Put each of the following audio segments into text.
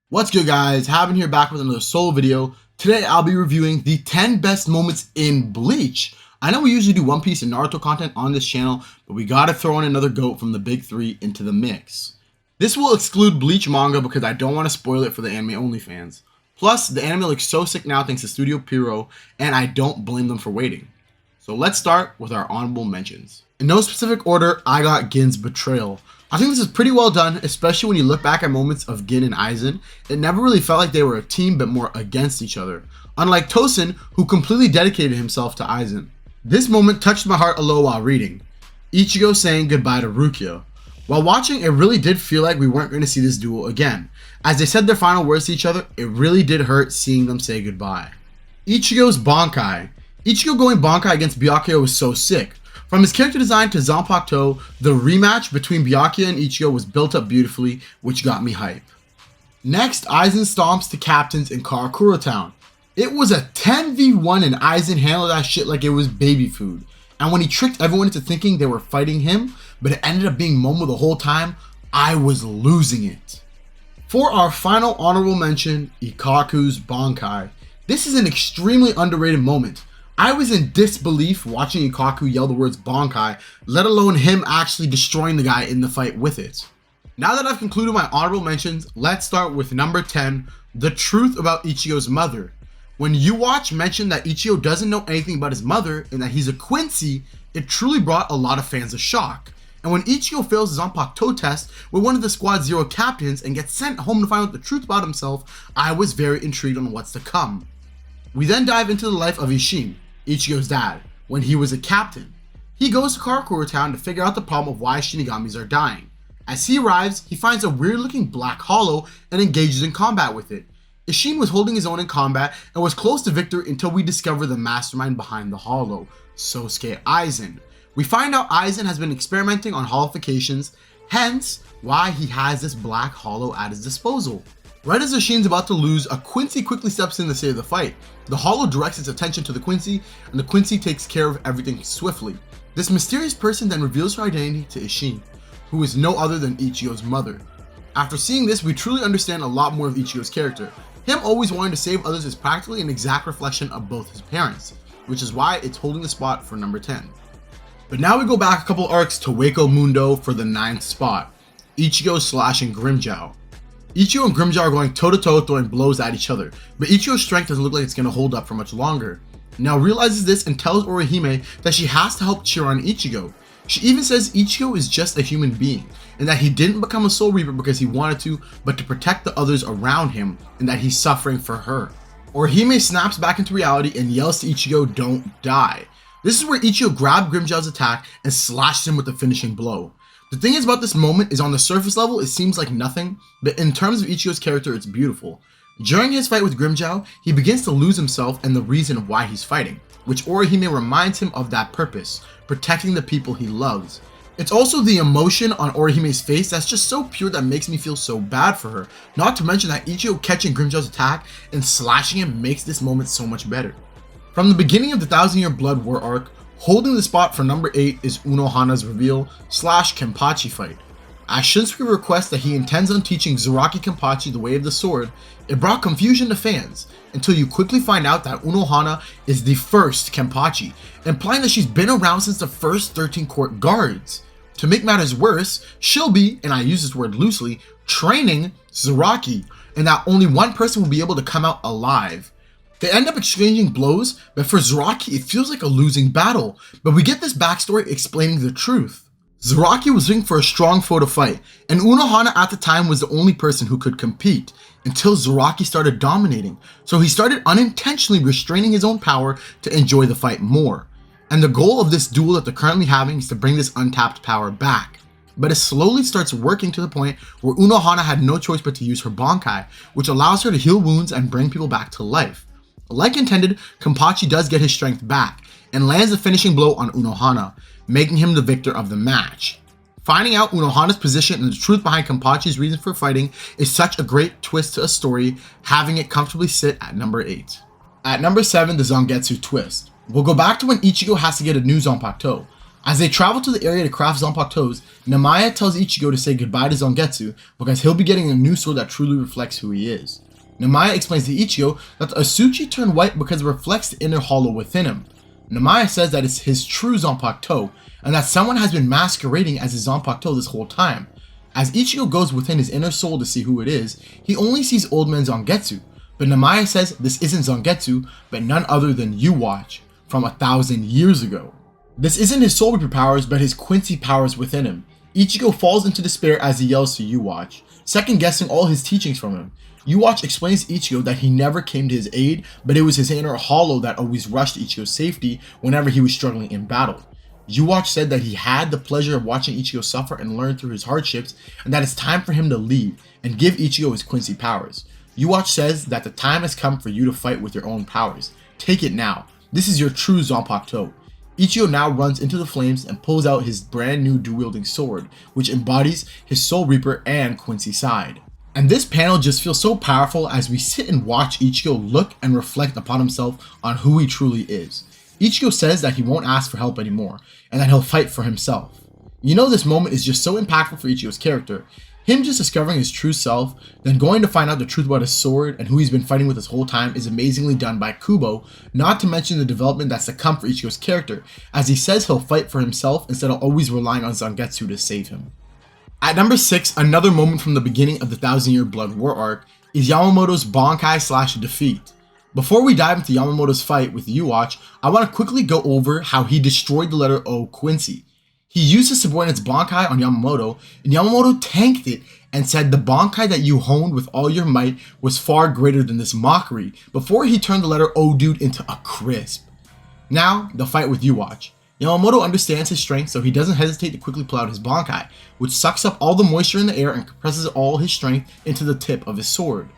What's good, guys? Haben here, back with another solo video. Today I'll be reviewing the 10 best moments in Bleach. I know we usually do One Piece and Naruto content on this channel, but we gotta throw in another GOAT from the big three into the mix. This will exclude Bleach manga because I don't want to spoil it for the anime only fans. Plus, the anime looks so sick now thanks to Studio Pierrot, and I don't blame them for waiting. So let's start with our honorable mentions. In no specific order, I got Gin's betrayal. I think this is pretty well done, especially when you look back at moments of Gin and Aizen. It never really felt like they were a team, but more against each other. Unlike Tosin, who completely dedicated himself to Aizen. This moment touched my heart a little while reading. Ichigo saying goodbye to Rukia. While watching, it really did feel like we weren't going to see this duo again. As they said their final words to each other, it really did hurt seeing them say goodbye. Ichigo's Bankai. Ichigo going Bankai against Byakuya was so sick. From his character design to Zanpakuto, the rematch between Byakuya and Ichigo was built up beautifully, which got me hype. Next, Aizen stomps the captains in Karakura Town. It was a 10v1 and Aizen handled that shit like it was baby food. And when he tricked everyone into thinking they were fighting him, but it ended up being Momo the whole time, I was losing it. For our final honorable mention, Ikkaku's Bankai. This is an extremely underrated moment. I was in disbelief watching Ikkaku yell the words Bankai, let alone him actually destroying the guy in the fight with it. Now that I've concluded my honorable mentions, let's start with number 10, the truth about Ichigo's mother. When you watch mention that Ichigo doesn't know anything about his mother and that he's a Quincy, it truly brought a lot of fans a shock. And when Ichigo fails his Zanpakuto test with one of the Squad Zero captains and gets sent home to find out the truth about himself, I was very intrigued on what's to come. We then dive into the life of Isshin, Ichigo's dad, when he was a captain. He goes to Karakura Town to figure out the problem of why Shinigamis are dying. As he arrives, he finds a weird looking black hollow and engages in combat with it. Isshin was holding his own in combat and was close to victory until we discover the mastermind behind the hollow, Sosuke Aizen. We find out Aizen has been experimenting on hollifications, hence why he has this black hollow at his disposal. Right as Ishin's about to lose, a Quincy quickly steps in to save the fight. The hollow directs its attention to the Quincy, and the Quincy takes care of everything swiftly. This mysterious person then reveals her identity to Isshin, who is no other than Ichigo's mother. After seeing this, we truly understand a lot more of Ichigo's character. Him always wanting to save others is practically an exact reflection of both his parents, which is why it's holding the spot for number 10. But now we go back a couple arcs to Wako Mundo for the 9th spot, Ichigo slashing Grimmjow. Ichigo and Grimmjow are going toe-to-toe throwing blows at each other, but Ichigo's strength doesn't look like it's going to hold up for much longer. Now realizes this and tells Orihime that she has to help cheer on Ichigo. She even says Ichigo is just a human being, and that he didn't become a Soul Reaper because he wanted to, but to protect the others around him, and that he's suffering for her. Orihime snaps back into reality and yells to Ichigo, "Don't die." This is where Ichigo grabbed Grimmjow's attack and slashed him with the finishing blow. The thing is about this moment is on the surface level it seems like nothing, but in terms of Ichigo's character it's beautiful. During his fight with Grimmjow, he begins to lose himself and the reason of why he's fighting, which Orihime reminds him of that purpose, protecting the people he loves. It's also the emotion on Orihime's face that's just so pure that makes me feel so bad for her, not to mention that Ichigo catching Grimmjow's attack and slashing him makes this moment so much better. From the beginning of the Thousand Year Blood War arc, holding the spot for number 8 is Unohana's reveal / Kenpachi fight. As Shinsuke requests that he intends on teaching Zaraki Kenpachi the way of the sword, it brought confusion to fans, until you quickly find out that Unohana is the first Kenpachi, implying that she's been around since the first 13 court guards. To make matters worse, she'll be, and I use this word loosely, training Zaraki, and that only one person will be able to come out alive. They end up exchanging blows, but for Zaraki it feels like a losing battle, but we get this backstory explaining the truth. Zaraki was looking for a strong foe to fight, and Unohana at the time was the only person who could compete, until Zaraki started dominating, so he started unintentionally restraining his own power to enjoy the fight more. And the goal of this duel that they're currently having is to bring this untapped power back. But it slowly starts working to the point where Unohana had no choice but to use her Bankai, which allows her to heal wounds and bring people back to life. Like intended, Kenpachi does get his strength back, and lands the finishing blow on Unohana, making him the victor of the match. Finding out Unohana's position and the truth behind Kenpachi's reason for fighting is such a great twist to a story, having it comfortably sit at number 8. At number 7, the Zangetsu twist. We'll go back to when Ichigo has to get a new Zanpakuto. As they travel to the area to craft Zanpakutos, Namaya tells Ichigo to say goodbye to Zangetsu because he'll be getting a new sword that truly reflects who he is. Namaya explains to Ichigo that the Asuchi turned white because it reflects the inner hollow within him. Namaya says that it's his true Zanpakuto, and that someone has been masquerading as his Zanpakuto this whole time. As Ichigo goes within his inner soul to see who it is, he only sees old man Zangetsu, but Namaya says this isn't Zangetsu, but none other than Yhwach, from 1,000 years ago. This isn't his Soul Reaper powers, but his Quincy powers within him. Ichigo falls into despair as he yells to Yhwach, second guessing all his teachings from him. Yhwach explains to Ichigo that he never came to his aid, but it was his inner hollow that always rushed Ichigo's safety whenever he was struggling in battle. Yhwach said that he had the pleasure of watching Ichigo suffer and learn through his hardships, and that it's time for him to leave and give Ichigo his Quincy powers. Yhwach says that the time has come for you to fight with your own powers. Take it now. This is your true Zanpakuto. Ichigo now runs into the flames and pulls out his brand new dual-wielding sword, which embodies his Soul Reaper and Quincy side. And this panel just feels so powerful as we sit and watch Ichigo look and reflect upon himself on who he truly is. Ichigo says that he won't ask for help anymore, and that he'll fight for himself. You know, this moment is just so impactful for Ichigo's character. Him just discovering his true self, then going to find out the truth about his sword and who he's been fighting with this whole time is amazingly done by Kubo, not to mention the development that's to come for Ichigo's character, as he says he'll fight for himself instead of always relying on Zangetsu to save him. At number 6, another moment from the beginning of the 1,000-Year Blood War arc is Yamamoto's Bankai / defeat. Before we dive into Yamamoto's fight with Yhwach, I want to quickly go over how he destroyed the letter O, Quincy. He used his subordinate's Bankai on Yamamoto, and Yamamoto tanked it and said the Bankai that you honed with all your might was far greater than this mockery, before he turned the letter O dude into a crisp. Now, the fight with Yhwach. Yamamoto understands his strength, so he doesn't hesitate to quickly pull out his Bankai, which sucks up all the moisture in the air and compresses all his strength into the tip of his sword,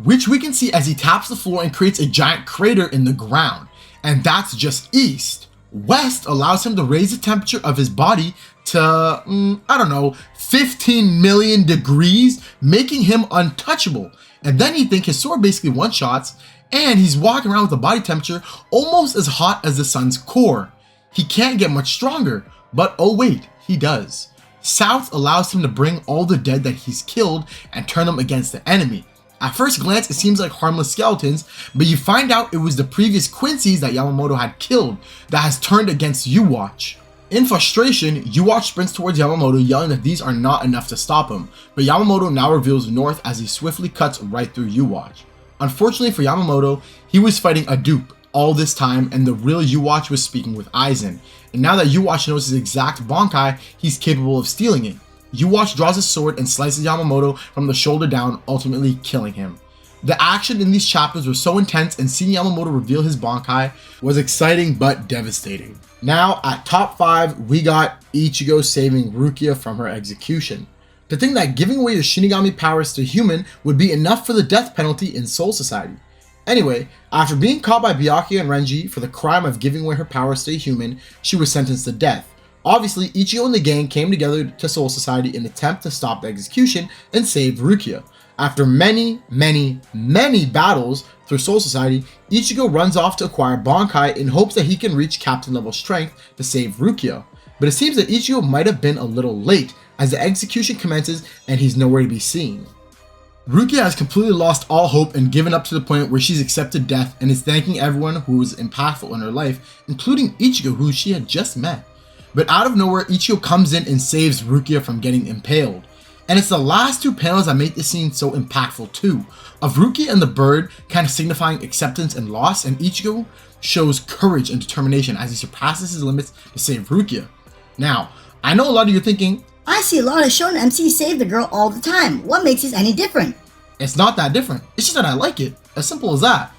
which we can see as he taps the floor and creates a giant crater in the ground. And that's just east. West allows him to raise the temperature of his body to, 15 million degrees, making him untouchable. And then you think his sword basically one-shots, and he's walking around with a body temperature almost as hot as the sun's core. He can't get much stronger, but oh wait, he does. South allows him to bring all the dead that he's killed and turn them against the enemy. At first glance, it seems like harmless skeletons, but you find out it was the previous Quincy's that Yamamoto had killed that has turned against Yhwach. In frustration, Yhwach sprints towards Yamamoto, yelling that these are not enough to stop him, but Yamamoto now reveals north as he swiftly cuts right through Yhwach. Unfortunately for Yamamoto, he was fighting a dupe all this time, and the real Yhwach was speaking with Aizen, and now that Yhwach knows his exact Bankai, he's capable of stealing it. Yhwach draws his sword and slices Yamamoto from the shoulder down, ultimately killing him. The action in these chapters was so intense, and seeing Yamamoto reveal his Bankai was exciting but devastating. Now, at top 5, we got Ichigo saving Rukia from her execution. To think that giving away your Shinigami powers to a human would be enough for the death penalty in Soul Society. Anyway, after being caught by Byakuya and Renji for the crime of giving away her powers to a human, she was sentenced to death. Obviously, Ichigo and the gang came together to Soul Society in an attempt to stop the execution and save Rukia. After many battles through Soul Society, Ichigo runs off to acquire Bankai in hopes that he can reach captain level strength to save Rukia. But it seems that Ichigo might have been a little late, as the execution commences and he's nowhere to be seen. Rukia has completely lost all hope and given up to the point where she's accepted death and is thanking everyone who was impactful in her life, including Ichigo, who she had just met. But out of nowhere, Ichigo comes in and saves Rukia from getting impaled. And it's the last 2 panels that make this scene so impactful too, of Rukia and the bird kind of signifying acceptance and loss, and Ichigo shows courage and determination as he surpasses his limits to save Rukia. Now, I know a lot of you are thinking, I see a lot of shonen MCs save the girl all the time. What makes this any different? It's not that different. It's just that I like it. As simple as that.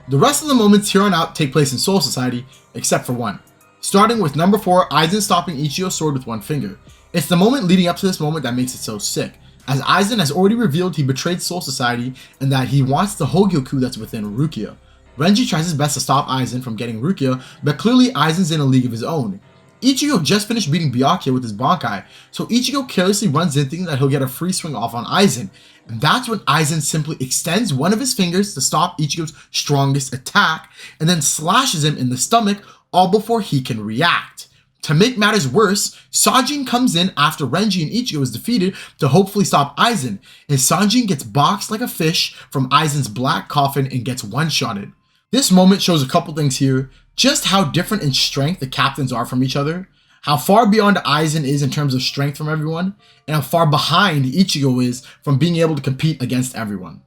The rest of the moments here on out take place in Soul Society, except for one. Starting with number 4, Aizen stopping Ichigo's sword with one finger. It's the moment leading up to this moment that makes it so sick, as Aizen has already revealed he betrayed Soul Society and that he wants the Hogyoku that's within Rukia. Renji tries his best to stop Aizen from getting Rukia, but clearly Aizen's in a league of his own. Ichigo just finished beating Byakuya with his Bankai, so Ichigo carelessly runs in thinking that he'll get a free swing off on Aizen, and that's when Aizen simply extends one of his fingers to stop Ichigo's strongest attack, and then slashes him in the stomach, all before he can react. To make matters worse, Sanjin comes in after Renji and Ichigo is defeated to hopefully stop Aizen, and Sanjin gets boxed like a fish from Aizen's black coffin and gets one-shotted. This moment shows a couple things here, just how different in strength the captains are from each other, how far beyond Aizen is in terms of strength from everyone, and how far behind Ichigo is from being able to compete against everyone.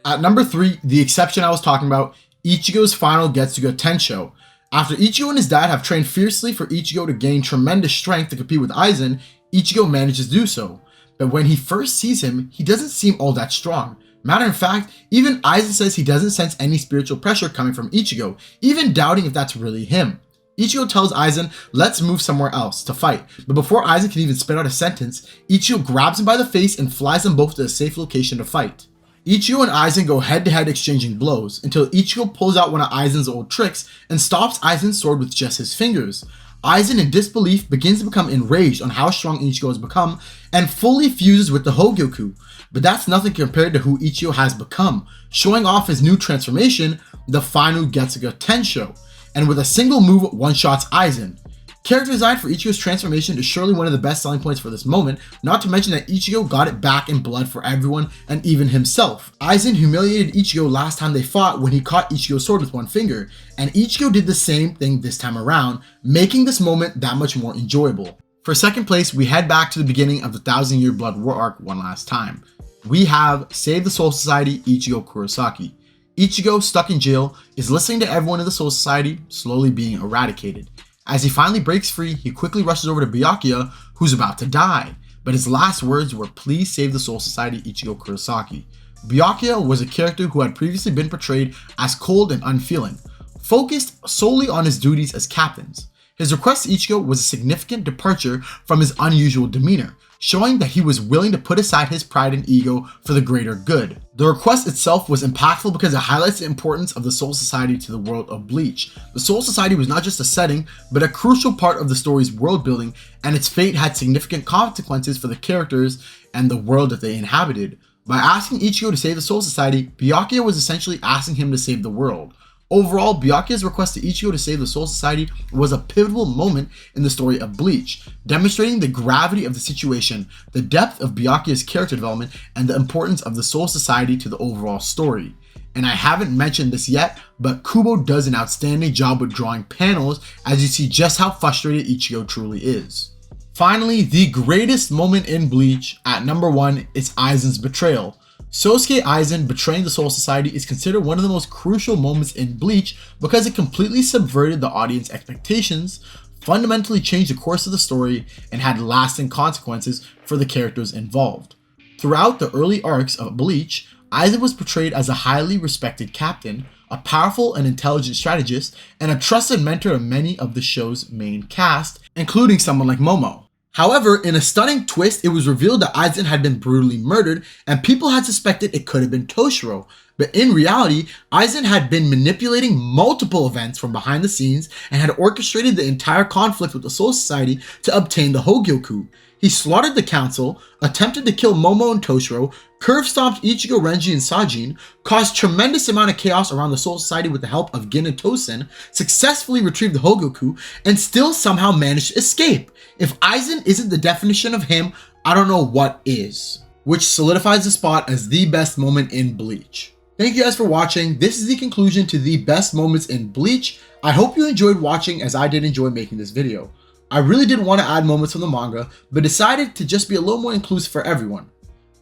At number 3, the exception I was talking about, Ichigo's final Getsuga Tensho. After Ichigo and his dad have trained fiercely for Ichigo to gain tremendous strength to compete with Aizen, Ichigo manages to do so. But when he first sees him, he doesn't seem all that strong. Matter of fact, even Aizen says he doesn't sense any spiritual pressure coming from Ichigo, even doubting if that's really him. Ichigo tells Aizen, let's move somewhere else to fight, but before Aizen can even spit out a sentence, Ichigo grabs him by the face and flies them both to a safe location to fight. Ichigo and Aizen go head-to-head exchanging blows, until Ichigo pulls out one of Aizen's old tricks and stops Aizen's sword with just his fingers. Aizen, in disbelief, begins to become enraged on how strong Ichigo has become and fully fuses with the Hogyoku. But that's nothing compared to who Ichigo has become, showing off his new transformation, the final Getsuga Tensho, and with a single move one-shots Aizen. Character design for Ichigo's transformation is surely one of the best selling points for this moment, not to mention that Ichigo got it back in blood for everyone and even himself. Aizen humiliated Ichigo last time they fought when he caught Ichigo's sword with one finger, and Ichigo did the same thing this time around, making this moment that much more enjoyable. For second place, we head back to the beginning of the 1000-Year Blood War arc one last time. We have Save the Soul Society Ichigo Kurosaki. Ichigo, stuck in jail, is listening to everyone in the Soul Society slowly being eradicated. As he finally breaks free, he quickly rushes over to Byakuya, who's about to die. But his last words were, please save the Soul Society Ichigo Kurosaki. Byakuya was a character who had previously been portrayed as cold and unfeeling, focused solely on his duties as captains. His request to Ichigo was a significant departure from his unusual demeanor, showing that he was willing to put aside his pride and ego for the greater good. The request itself was impactful because it highlights the importance of the Soul Society to the world of Bleach. The Soul Society was not just a setting, but a crucial part of the story's world building, and its fate had significant consequences for the characters and the world that they inhabited. By asking Ichigo to save the Soul Society, Byakuya was essentially asking him to save the world. Overall, Byakuya's request to Ichigo to save the Soul Society was a pivotal moment in the story of Bleach, demonstrating the gravity of the situation, the depth of Byakuya's character development, and the importance of the Soul Society to the overall story. And I haven't mentioned this yet, but Kubo does an outstanding job with drawing panels as you see just how frustrated Ichigo truly is. Finally, the greatest moment in Bleach, at number 1, is Aizen's betrayal. Sosuke Aizen betraying the Soul Society is considered one of the most crucial moments in Bleach because it completely subverted the audience expectations, fundamentally changed the course of the story, and had lasting consequences for the characters involved. Throughout the early arcs of Bleach, Aizen was portrayed as a highly respected captain, a powerful and intelligent strategist, and a trusted mentor of many of the show's main cast, including someone like Momo. However, in a stunning twist, it was revealed that Aizen had been brutally murdered, and people had suspected it could have been Toshiro. But in reality, Aizen had been manipulating multiple events from behind the scenes and had orchestrated the entire conflict with the Soul Society to obtain the Hogyoku. He slaughtered the council, attempted to kill Momo and Toshiro, curve-stomped Ichigo, Renji, and Sanjin, caused tremendous amount of chaos around the Soul Society with the help of Gin and Tosen, successfully retrieved the Hogyoku, and still somehow managed to escape. If Aizen isn't the definition of him, I don't know what is. Which solidifies the spot as the best moment in Bleach. Thank you guys for watching. This is the conclusion to the best moments in Bleach. I hope you enjoyed watching as I did enjoy making this video. I really did want to add moments from the manga, but decided to just be a little more inclusive for everyone.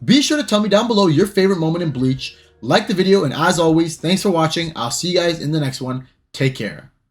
Be sure to tell me down below your favorite moment in Bleach, like the video, and as always, thanks for watching. I'll see you guys in the next one. Take care.